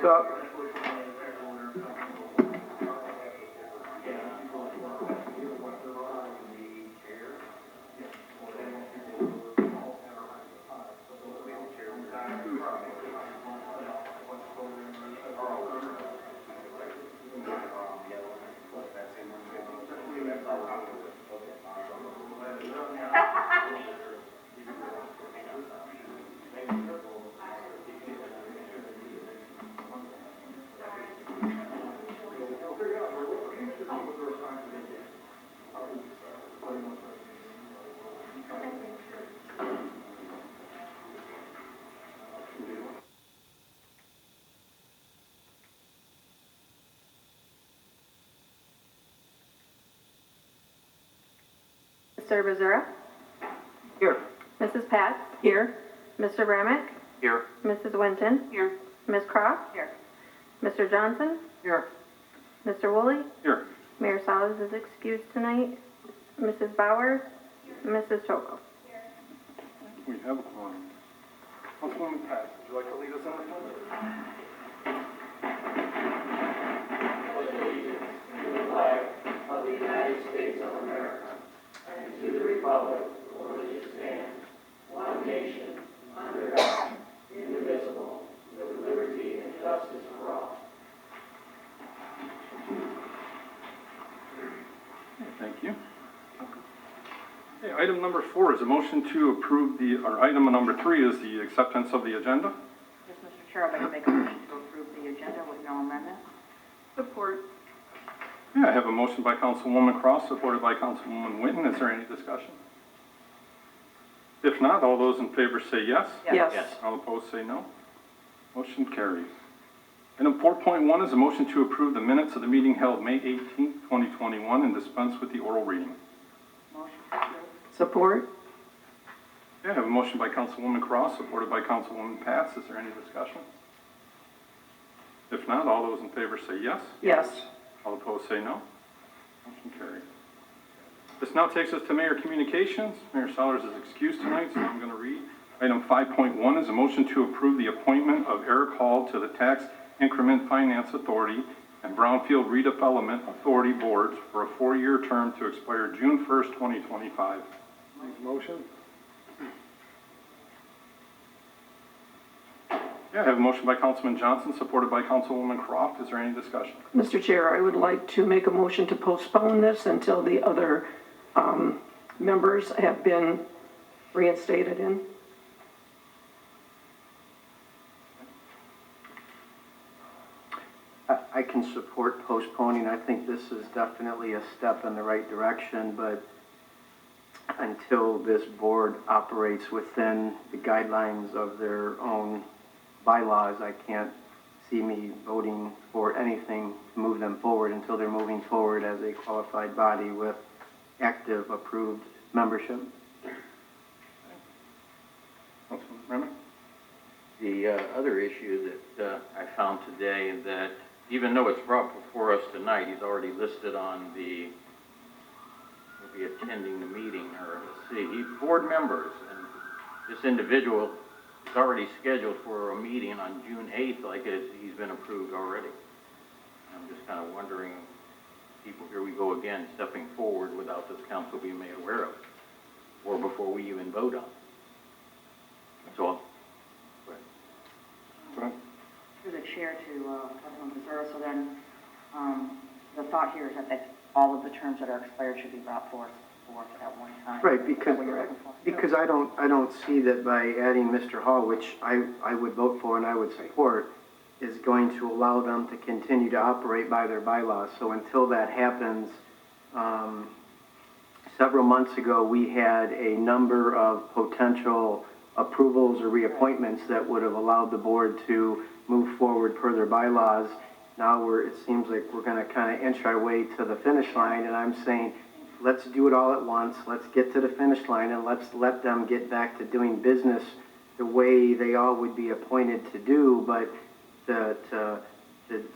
So, Mr. Becerra? here. Mrs. Pats? Here. Mr. Bramick? Here. Mrs. Winton? Here. Ms. Croft? Here. Mr. Johnson? Here. Mr. Woolley? Here. Mayor Salas is excused tonight. Mrs. Bowers? Mrs. Choko? We have Councilwoman Pat, would you like to lead us in this one? Thank you. Okay, item number 4 is a motion to approve or item number 3 is the acceptance of the agenda. Yes, Mr. Chair, I'd like to make a motion to approve the agenda with no amendment. Support. Yeah, I have a motion by Councilwoman Cross, supported by Councilwoman Winton. Is there any discussion? If not, all those in favor say yes. Yes. All opposed say no. Motion carries. Item 4.1 is a motion to approve the minutes of the meeting held May 18th, 2021, and dispense with the oral reading. Motion approved. Support? Okay, I have a motion by Councilwoman Cross, supported by Councilwoman Pats. Is there any discussion? If not, all those in favor say yes. Yes. All opposed say no. Motion carries. This now takes us to Mayor Communications. Mayor Sellers is excused tonight, so I'm going to read. Item 5.1 is a motion to approve the appointment of Eric Hall to the Tax Increment Finance Authority and Brownfield Redevelopment Authority boards for a 4-year term to expire June 1st, 2025. Motion? Yeah, I have a motion by Councilman Johnson, supported by Councilwoman Croft. Is there any discussion? Mr. Chair, I would like to make a motion to postpone this until the other members have been reinstated in. I can support postponing. I think this is definitely a step in the right direction, but until this board operates within the guidelines of their own bylaws, I can't see me voting for anything to move them forward until they're moving forward as a qualified body with active approved membership. Councilman Remick? The other issue that I found today, that even though it's brought before us tonight, he's already listed on the, will be attending the meeting, or let's see, board members, and this individual is already scheduled for a meeting on June 8th, like he's been approved already. I'm just kind of wondering, people, here we go again, stepping forward without this council being made aware of, or before we even vote on it. That's all. Go ahead. Through the chair to Councilman Becerra, so then the thought here is that all of the terms that are expired should be brought forth at one time. Right, Is that because what you're looking for? because I don't see that by adding Mr. Hall, which I would vote for and I would support, is going to allow them to continue to operate by their bylaws. So until that happens, several months ago, we had a number of potential approvals or reappointments that would have allowed the board to move forward per their bylaws. Now it seems like we're gonna kind of inch our way to the finish line, and I'm saying, let's do it all at once, let's get to the finish line, and let's let them get back to doing business the way they all would be appointed to do, but to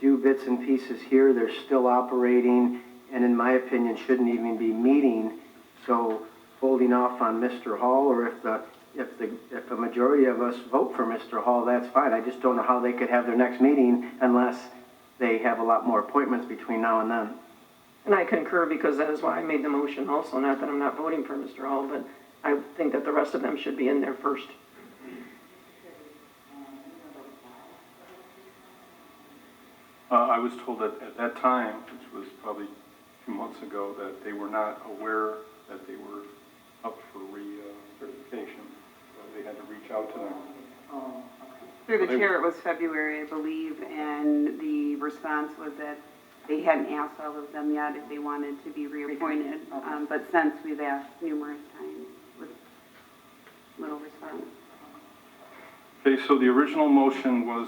do bits and pieces here, they're still operating, and in my opinion, shouldn't even be meeting. So holding off on Mr. Hall, or if a majority of us vote for Mr. Hall, that's fine. I just don't know how they could have their next meeting unless they have a lot more appointments between now and then. And I concur, because that is why I made the motion also, not that I'm not voting for Mr. Hall, but I think that the rest of them should be in there first. I was told that at that time, which was probably 2 months ago, that they were not aware that they were up for certification. So they had to reach out to them. Through the chair, it was February, I believe, and the response was that they hadn't asked all of them yet if they wanted to be reappointed. But since we've asked numerous times with little response. Okay, so the original motion was,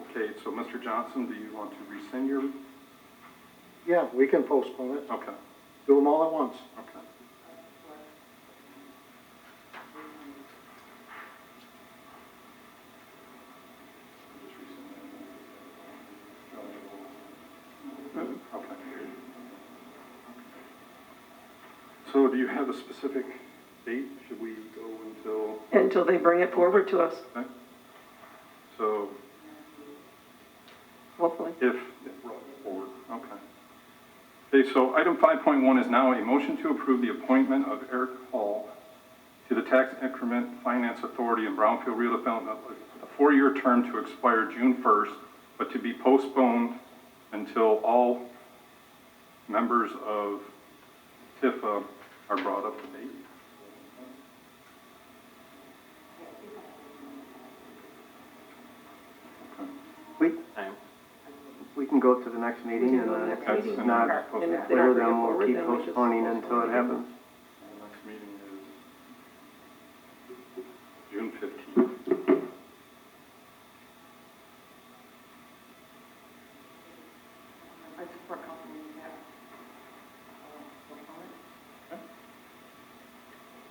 okay, so Mr. Johnson, do you want to rescind your? Yeah, we can postpone it. Okay, Do them all at once. okay. Okay. So do you have a specific date? Should we go Until they bring it forward to us, okay. So hopefully. if, forward, okay. Okay, so item 5.1 is now a motion to approve the appointment of Eric Hall to the Tax Increment Finance Authority in Brownfield Redevelopment, a 4-year term to expire June 1st, but to be postponed until all members of TIFA are brought up to date. We can go to the next meeting, and then if it's not And if they clear, don't bring it then we'll forward, keep then we just postponing until it postpone it. happens. The next meeting is June 15th. I support Councilman Pat.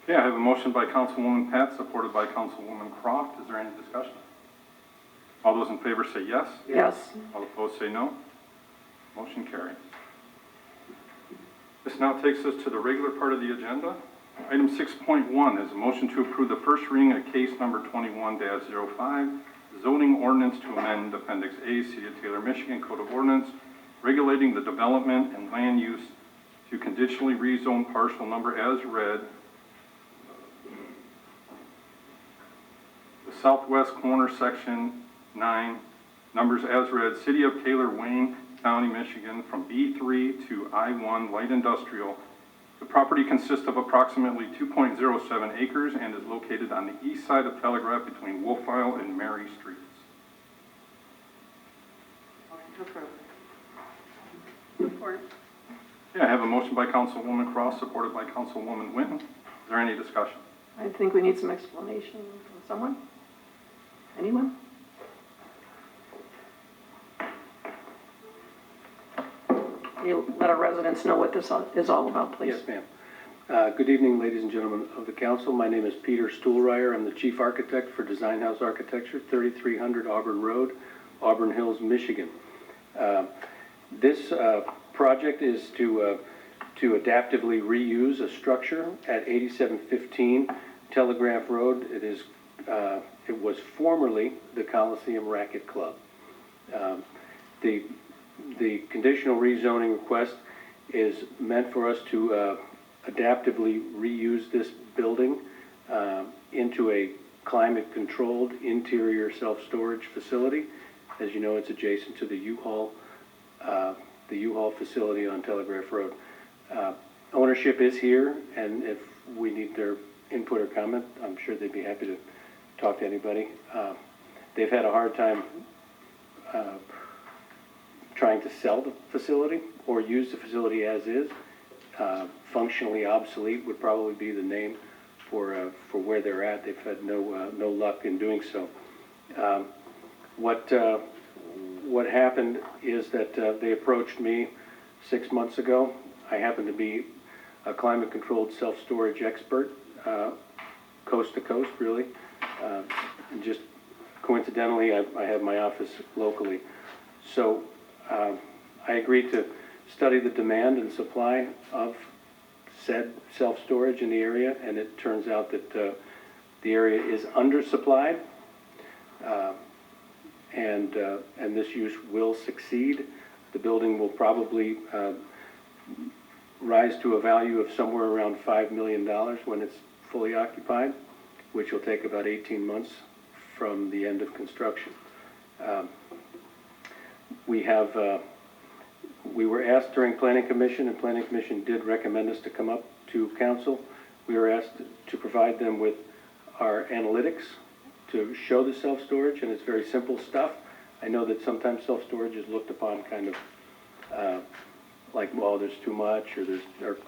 Okay, I have a motion by Councilwoman Pat, supported by Councilwoman Croft. Is there any discussion? All those in favor say yes. Yes. All opposed say no. Motion carries. This now takes us to the regular part of the agenda. Item 6.1 is a motion to approve the first reading of case number 21-05, zoning ordinance to amend Appendix A, City of Taylor, Michigan Code of Ordinance, regulating the development and land use to conditionally rezone parcel number as read, the southwest corner, section 9, numbers as read, City of Taylor, Wayne County, Michigan, from B3 to I1 light industrial. The property consists of approximately 2.07 acres and is located on the east side of Telegraph between Wolf Isle and Mary Streets. Motion to approve. Support. Yeah, I have a motion by Councilwoman Cross, supported by Councilwoman Winton. Is there any discussion? I think we need some explanation from someone. Anyone? You let our residents know what this is all about, please. Yes, ma'am. Good evening, ladies and gentlemen of the council. My name is Peter Stuhlreier. I'm the chief architect for Design House Architecture, 3300 Auburn Road, Auburn Hills, Michigan. This project is to adaptively reuse a structure at 8715 Telegraph Road. It was formerly the Coliseum Racquet Club. The conditional rezoning request is meant for us to adaptively reuse this building into a climate-controlled interior self-storage facility. As you know, it's adjacent to the U-Haul facility on Telegraph Road. Ownership is here, and if we need their input or comment, I'm sure they'd be happy to talk to anybody. They've had a hard time trying to sell the facility or use the facility as is, functionally obsolete would probably be the name for where they're at. They've had no luck in doing so. What happened is that they approached me 6 months ago. I happen to be a climate-controlled self-storage expert, coast to coast, really. And just coincidentally, I have my office locally. So I agreed to study the demand and supply of said self-storage in the area, and it turns out that the area is undersupplied, and this use will succeed. The building will probably rise to a value of somewhere around $5 million when it's fully occupied, which will take about 18 months from the end of construction. We were asked during Planning Commission, and Planning Commission did recommend us to come up to council. We were asked to provide them with our analytics to show the self-storage, and it's very simple stuff. I know that sometimes self-storage is looked upon kind of like, well, there's too much, or